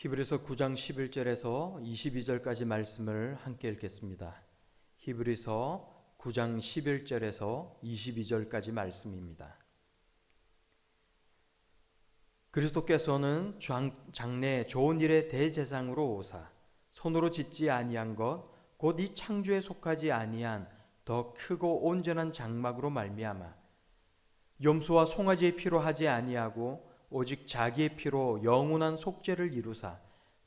히브리서 9장 11절에서 22절까지 말씀을 함께 읽겠습니다. 히브리서 9장 11절에서 22절까지 말씀입니다. 그리스도께서는 장래 좋은 일의 대제사장으로 오사 손으로 짓지 아니한 것 곧 이 창조에 속하지 아니한 더 크고 온전한 장막으로 말미암아 염소와 송아지의 피로 하지 아니하고 오직 자기의 피로 영원한 속죄를 이루사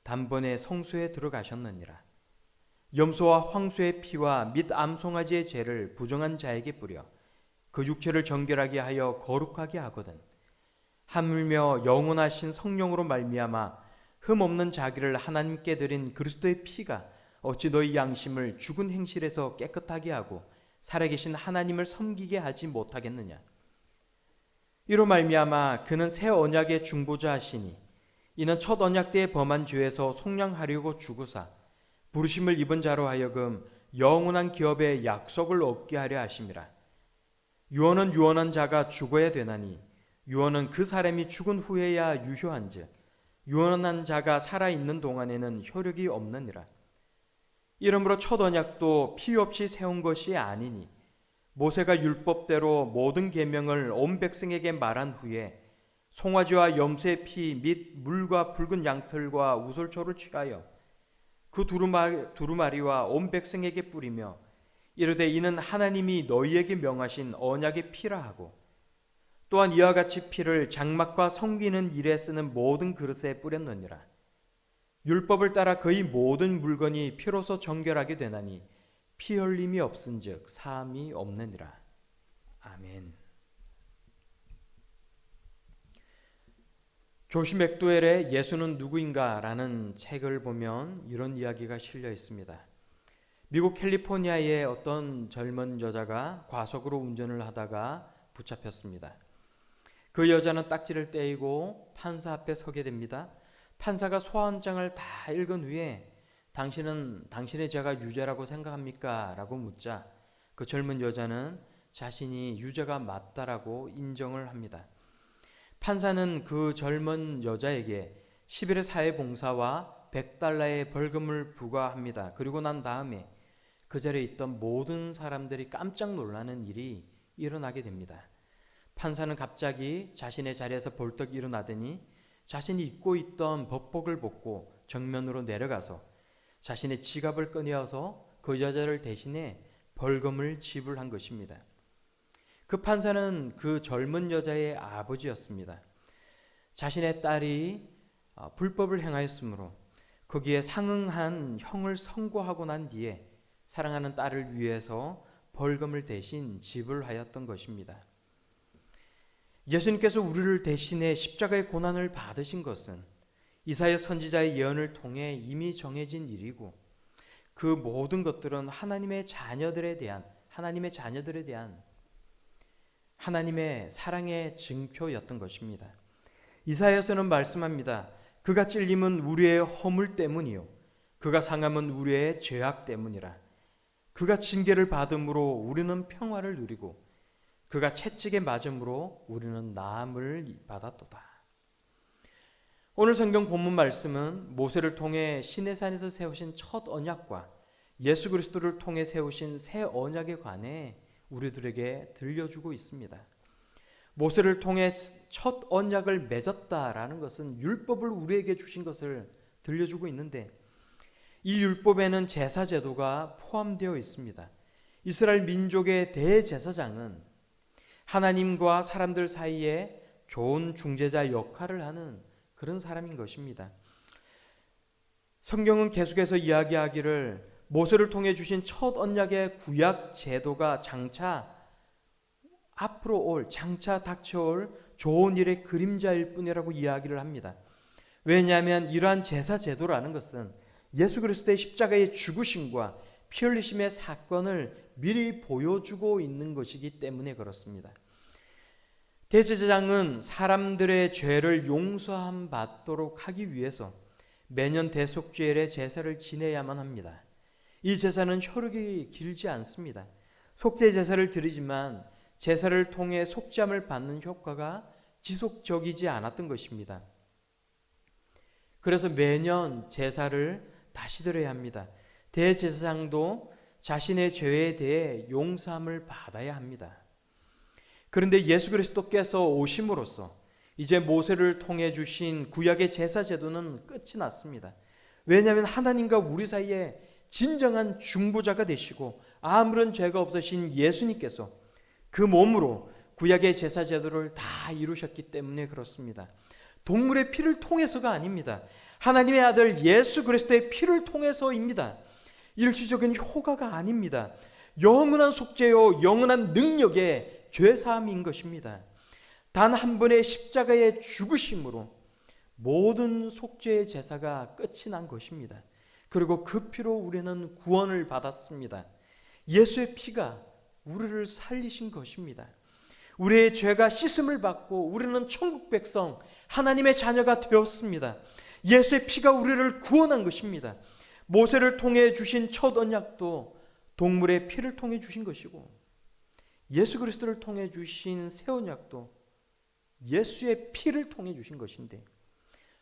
단번에 성소에 들어가셨느니라. 염소와 황소의 피와 및 암송아지의 죄를 부정한 자에게 뿌려 그 육체를 정결하게 하여 거룩하게 하거든. 하물며 영원하신 성령으로 말미암아 흠 없는 자기를 하나님께 드린 그리스도의 피가 어찌 너희 양심을 죽은 행실에서 깨끗하게 하고 살아계신 하나님을 섬기게 하지 못하겠느냐. 이로 말미암아 그는 새 언약의 중보자 하시니 이는 첫 언약 때에 범한 죄에서 속량하려고 죽으사 부르심을 입은 자로 하여금 영원한 기업의 약속을 얻게 하려 하심이라. 유언은 유언한 자가 죽어야 되나니 유언은 그 사람이 죽은 후에야 유효한즉 유언한 자가 살아있는 동안에는 효력이 없느니라. 이러므로 첫 언약도 피 없이 세운 것이 아니니 모세가 율법대로 모든 계명을 온 백성에게 말한 후에 송아지와 염소의 피 및 물과 붉은 양털과 우솔초를 취하여 그 두루마리와 온 백성에게 뿌리며 이르되 이는 하나님이 너희에게 명하신 언약의 피라 하고 또한 이와 같이 피를 장막과 섬기는 일에 쓰는 모든 그릇에 뿌렸느니라. 율법을 따라 거의 모든 물건이 피로서 정결하게 되나니 피 흘림이 없은즉 사함이 없느니라. 아멘. 조시 맥도웰의 예수는 누구인가 라는 책을 보면 이런 이야기가 실려 있습니다. 미국 캘리포니아의 어떤 젊은 여자가 과속으로 운전을 하다가 붙잡혔습니다. 그 여자는 딱지를 떼이고 판사 앞에 서게 됩니다. 판사가 소환장을 다 읽은 후에 당신은 당신의 죄가 유죄라고 생각합니까? 라고 묻자 그 젊은 여자는 자신이 유죄가 맞다라고 인정을 합니다. 판사는 그 젊은 여자에게 10일의 사회봉사와 $100의 벌금을 부과합니다. 그리고 난 다음에 그 자리에 있던 모든 사람들이 깜짝 놀라는 일이 일어나게 됩니다. 판사는 갑자기 자신의 자리에서 벌떡 일어나더니 자신이 입고 있던 법복을 벗고 정면으로 내려가서 자신의 지갑을 꺼내어서 그 여자를 대신해 벌금을 지불한 것입니다. 그 판사는 그 젊은 여자의 아버지였습니다. 자신의 딸이 불법을 행하였으므로 거기에 상응한 형을 선고하고 난 뒤에 사랑하는 딸을 위해서 벌금을 대신 지불하였던 것입니다. 예수님께서 우리를 대신해 십자가의 고난을 받으신 것은 이사야 선지자의 예언을 통해 이미 정해진 일이고 그 모든 것들은 하나님의 자녀들에 대한 하나님의 사랑의 증표였던 것입니다. 이사야서는 말씀합니다. 그가 찔림은 우리의 허물 때문이요 그가 상함은 우리의 죄악 때문이라. 그가 징계를 받음으로 우리는 평화를 누리고 그가 채찍에 맞음으로 우리는 나음을 받았도다. 오늘 성경 본문 말씀은 모세를 통해 시내산에서 세우신 첫 언약과 예수 그리스도를 통해 세우신 새 언약에 관해 우리들에게 들려주고 있습니다. 모세를 통해 첫 언약을 맺었다라는 것은 율법을 우리에게 주신 것을 들려주고 있는데 이 율법에는 제사 제도가 포함되어 있습니다. 이스라엘 민족의 대제사장은 하나님과 사람들 사이에 좋은 중재자 역할을 하는 그런 사람인 것입니다. 성경은 계속해서 이야기하기를 모세를 통해 주신 첫 언약의 구약 제도가 장차 닥쳐올 좋은 일의 그림자일 뿐이라고 이야기를 합니다. 왜냐하면 이러한 제사 제도라는 것은 예수 그리스도의 십자가의 죽으심과 피 흘리심의 사건을 미리 보여주고 있는 것이기 때문에 그렇습니다. 대제사장은 사람들의 죄를 용서함 받도록 하기 위해서 매년 대속죄일에 제사를 지내야만 합니다. 이 제사는 효력이 길지 않습니다. 속죄 제사를 드리지만 제사를 통해 속죄함을 받는 효과가 지속적이지 않았던 것입니다. 그래서 매년 제사를 다시 드려야 합니다. 대제사장도 자신의 죄에 대해 용서함을 받아야 합니다. 그런데 예수 그리스도께서 오심으로써 이제 모세를 통해 주신 구약의 제사 제도는 끝이 났습니다. 왜냐하면 하나님과 우리 사이에 진정한 중보자가 되시고 아무런 죄가 없으신 예수님께서 그 몸으로 구약의 제사 제도를 다 이루셨기 때문에 그렇습니다. 동물의 피를 통해서가 아닙니다. 하나님의 아들 예수 그리스도의 피를 통해서입니다. 일시적인 효과가 아닙니다. 영원한 속죄요 영원한 능력의 죄사함인 것입니다. 단 한 번의 십자가의 죽으심으로 모든 속죄의 제사가 끝이 난 것입니다. 그리고 그 피로 우리는 구원을 받았습니다. 예수의 피가 우리를 살리신 것입니다. 우리의 죄가 씻음을 받고 우리는 천국 백성, 하나님의 자녀가 되었습니다. 예수의 피가 우리를 구원한 것입니다. 모세를 통해 주신 첫 언약도 동물의 피를 통해 주신 것이고, 예수 그리스도를 통해 주신 새 언약도 예수의 피를 통해 주신 것인데,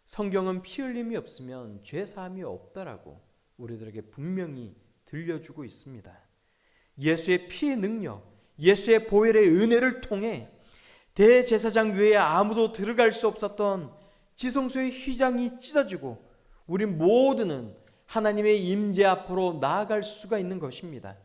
성경은 피 흘림이 없으면 죄 사함이 없다라고 우리들에게 분명히 들려주고 있습니다. 예수의 피의 능력, 예수의 보혈의 은혜를 통해 대제사장 외에 아무도 들어갈 수 없었던 지성소의 휘장이 찢어지고 우리 모두는 하나님의 임재 앞으로 나아갈 수가 있는 것입니다.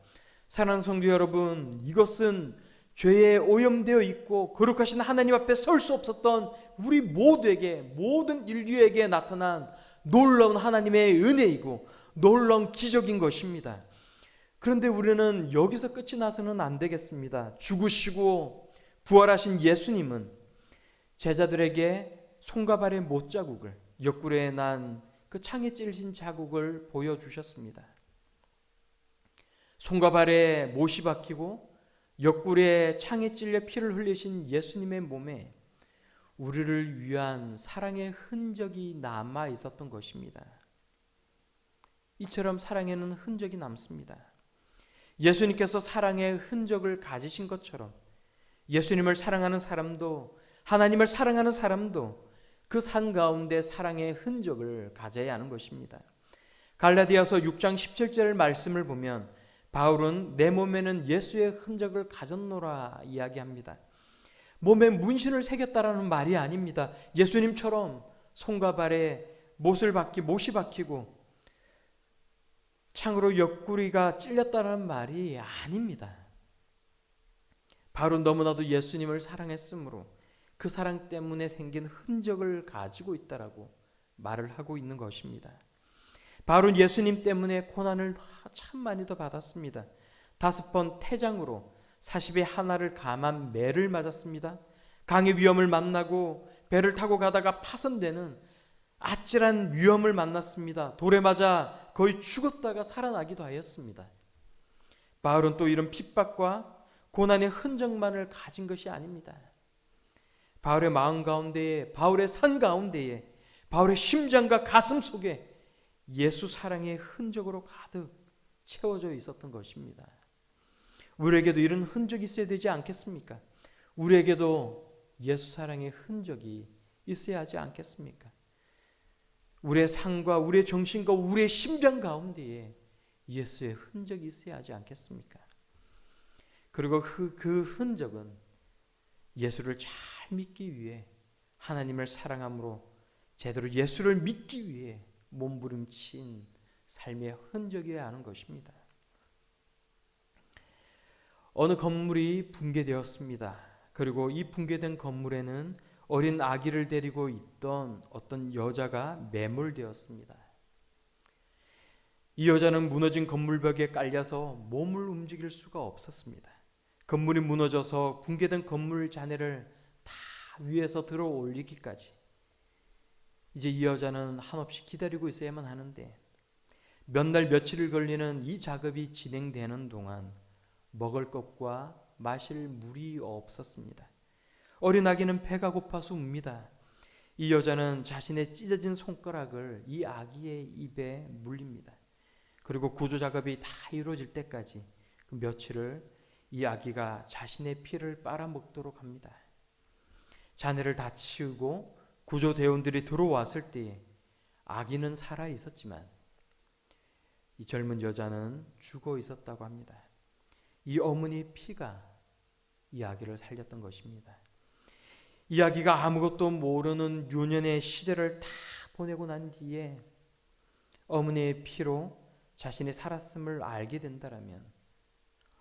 사랑하는 성도 여러분, 이것은 죄에 오염되어 있고 거룩하신 하나님 앞에 설 수 없었던 우리 모두에게, 모든 인류에게 나타난 놀라운 하나님의 은혜이고 놀라운 기적인 것입니다. 그런데 우리는 여기서 끝이 나서는 안 되겠습니다. 죽으시고 부활하신 예수님은 제자들에게 손과 발의 못자국을, 옆구리에 난 그 창에 찔린 자국을 보여주셨습니다. 손과 발에 못이 박히고 옆구리에 창에 찔려 피를 흘리신 예수님의 몸에 우리를 위한 사랑의 흔적이 남아 있었던 것입니다. 이처럼 사랑에는 흔적이 남습니다. 예수님께서 사랑의 흔적을 가지신 것처럼 예수님을 사랑하는 사람도, 하나님을 사랑하는 사람도 그 산 가운데 사랑의 흔적을 가져야 하는 것입니다. 갈라디아서 6장 17절 말씀을 보면 바울은 내 몸에는 예수의 흔적을 가졌노라 이야기합니다. 몸에 문신을 새겼다라는 말이 아닙니다. 예수님처럼 손과 발에 못이 박히고 창으로 옆구리가 찔렸다는 말이 아닙니다. 바울은 너무나도 예수님을 사랑했으므로 그 사랑 때문에 생긴 흔적을 가지고 있다라고 말을 하고 있는 것입니다. 바울은 예수님 때문에 고난을 참 많이도 받았습니다. 5번 태장으로 40에 하나를 감한 매를 맞았습니다. 강의 위험을 만나고 배를 타고 가다가 파손되는 아찔한 위험을 만났습니다. 돌에 맞아 거의 죽었다가 살아나기도 하였습니다. 바울은 또 이런 핍박과 고난의 흔적만을 가진 것이 아닙니다. 바울의 마음 가운데에, 바울의 산 가운데에, 바울의 심장과 가슴 속에 예수 사랑의 흔적으로 가득 채워져 있었던 것입니다. 우리에게도 이런 흔적이 있어야 되지 않겠습니까? 우리에게도 예수 사랑의 흔적이 있어야 하지 않겠습니까? 우리의 삶과 우리의 정신과 우리의 심장 가운데에 예수의 흔적이 있어야 하지 않겠습니까? 그리고 그 흔적은 예수를 잘 믿기 위해, 하나님을 사랑함으로 제대로 예수를 믿기 위해 몸부림친 삶의 흔적이어야 하는 것입니다. 어느 건물이 붕괴되었습니다. 그리고 이 붕괴된 건물에는 어린 아기를 데리고 있던 어떤 여자가 매몰되었습니다. 이 여자는 무너진 건물벽에 깔려서 몸을 움직일 수가 없었습니다. 건물이 무너져서 붕괴된 건물 잔해를 다 위에서 들어 올리기까지 이제 이 여자는 한없이 기다리고 있어야만 하는데, 몇 날 며칠을 걸리는 이 작업이 진행되는 동안 먹을 것과 마실 물이 없었습니다. 어린 아기는 배가 고파서 웁니다. 이 여자는 자신의 찢어진 손가락을 이 아기의 입에 물립니다. 그리고 구조 작업이 다 이루어질 때까지 그 며칠을 이 아기가 자신의 피를 빨아먹도록 합니다. 잔해를 다 치우고 구조대원들이 들어왔을 때에 아기는 살아 있었지만 이 젊은 여자는 죽어 있었다고 합니다. 이 어머니의 피가 이 아기를 살렸던 것입니다. 이 아기가 아무것도 모르는 유년의 시절을 다 보내고 난 뒤에 어머니의 피로 자신이 살았음을 알게 된다라면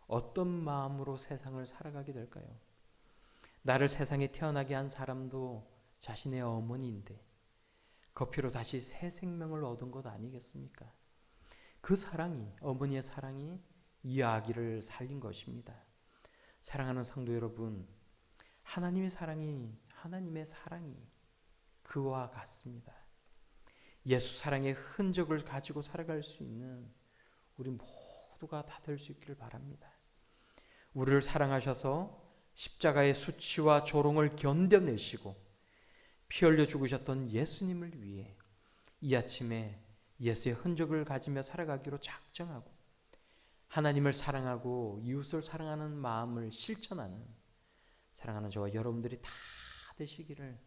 어떤 마음으로 세상을 살아가게 될까요? 나를 세상에 태어나게 한 사람도 자신의 어머니인데 그 피로 다시 새 생명을 얻은 것 아니겠습니까? 그 사랑이, 어머니의 사랑이 이 아기를 살린 것입니다. 사랑하는 성도 여러분, 하나님의 사랑이 그와 같습니다. 예수 사랑의 흔적을 가지고 살아갈 수 있는 우리 모두가 다 될 수 있기를 바랍니다. 우리를 사랑하셔서 십자가의 수치와 조롱을 견뎌내시고 피 흘려 죽으셨던 예수님을 위해 이 아침에 예수의 흔적을 가지며 살아가기로 작정하고 하나님을 사랑하고 이웃을 사랑하는 마음을 실천하는 사랑하는 저와 여러분들이 다 되시기를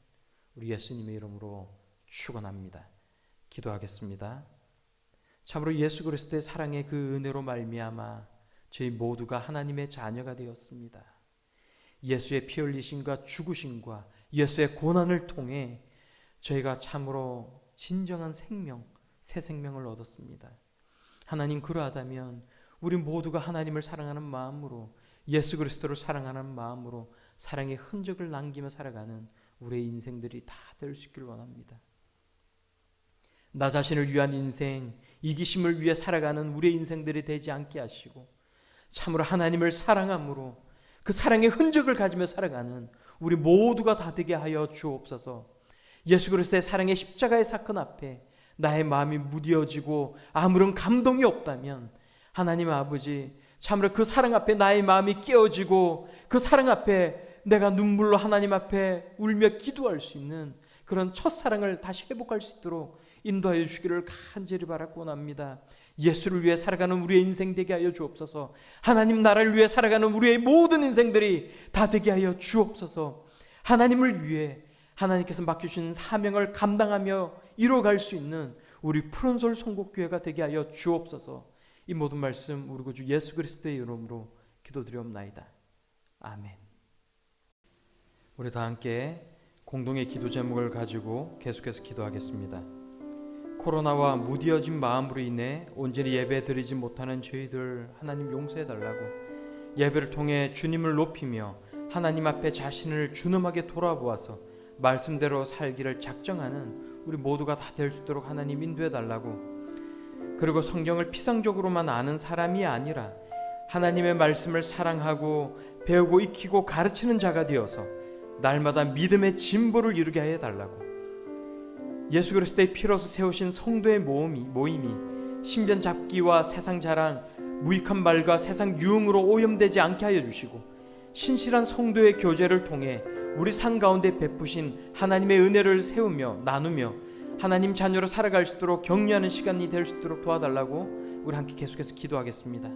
우리 예수님의 이름으로 축원합니다. 기도하겠습니다. 참으로 예수 그리스도의 사랑의 그 은혜로 말미암아 저희 모두가 하나님의 자녀가 되었습니다. 예수의 피 흘리심과 죽으심과 예수의 고난을 통해 저희가 참으로 진정한 생명, 새 생명을 얻었습니다. 하나님, 그러하다면 우리 모두가 하나님을 사랑하는 마음으로, 예수 그리스도를 사랑하는 마음으로 사랑의 흔적을 남기며 살아가는 우리의 인생들이 다 될 수 있기를 원합니다. 나 자신을 위한 인생, 이기심을 위해 살아가는 우리의 인생들이 되지 않게 하시고 참으로 하나님을 사랑함으로 그 사랑의 흔적을 가지며 살아가는 우리 모두가 다 되게 하여 주옵소서. 예수 그리스도의 사랑의 십자가의 사건 앞에 나의 마음이 무뎌지고 아무런 감동이 없다면 하나님 아버지, 참으로 그 사랑 앞에 나의 마음이 깨어지고 그 사랑 앞에 내가 눈물로 하나님 앞에 울며 기도할 수 있는 그런 첫사랑을 다시 회복할 수 있도록 인도하여 주기를 간절히 바라고 원합니다. 예수를 위해 살아가는 우리의 인생 되게 하여 주옵소서. 하나님 나라를 위해 살아가는 우리의 모든 인생들이 다 되게 하여 주옵소서. 하나님을 위해 하나님께서 맡겨주신 사명을 감당하며 이뤄갈 수 있는 우리 푸른솔 선곡교회가 되게 하여 주옵소서. 이 모든 말씀 우리 구주 예수 그리스도의 이름으로 기도드리옵나이다. 아멘. 우리 다 함께 공동의 기도 제목을 가지고 계속해서 기도하겠습니다. 코로나와 무뎌진 마음으로 인해 온전히 예배 드리지 못하는 저희들 하나님 용서해 달라고, 예배를 통해 주님을 높이며 하나님 앞에 자신을 준엄하게 돌아보아서 말씀대로 살기를 작정하는 우리 모두가 다 될 수 있도록 하나님 인도해 달라고, 그리고 성경을 피상적으로만 아는 사람이 아니라 하나님의 말씀을 사랑하고 배우고 익히고 가르치는 자가 되어서 날마다 믿음의 진보를 이루게 하여 달라고, 예수 그리스도의 피로서 세우신 성도의 모임이 신변 잡기와 세상 자랑, 무익한 말과 세상 유흥으로 오염되지 않게 하여 주시고 신실한 성도의 교제를 통해 우리 삶 가운데 베푸신 하나님의 은혜를 세우며 나누며 하나님 자녀로 살아갈 수 있도록 격려하는 시간이 될 수 있도록 도와달라고 우리 함께 계속해서 기도하겠습니다.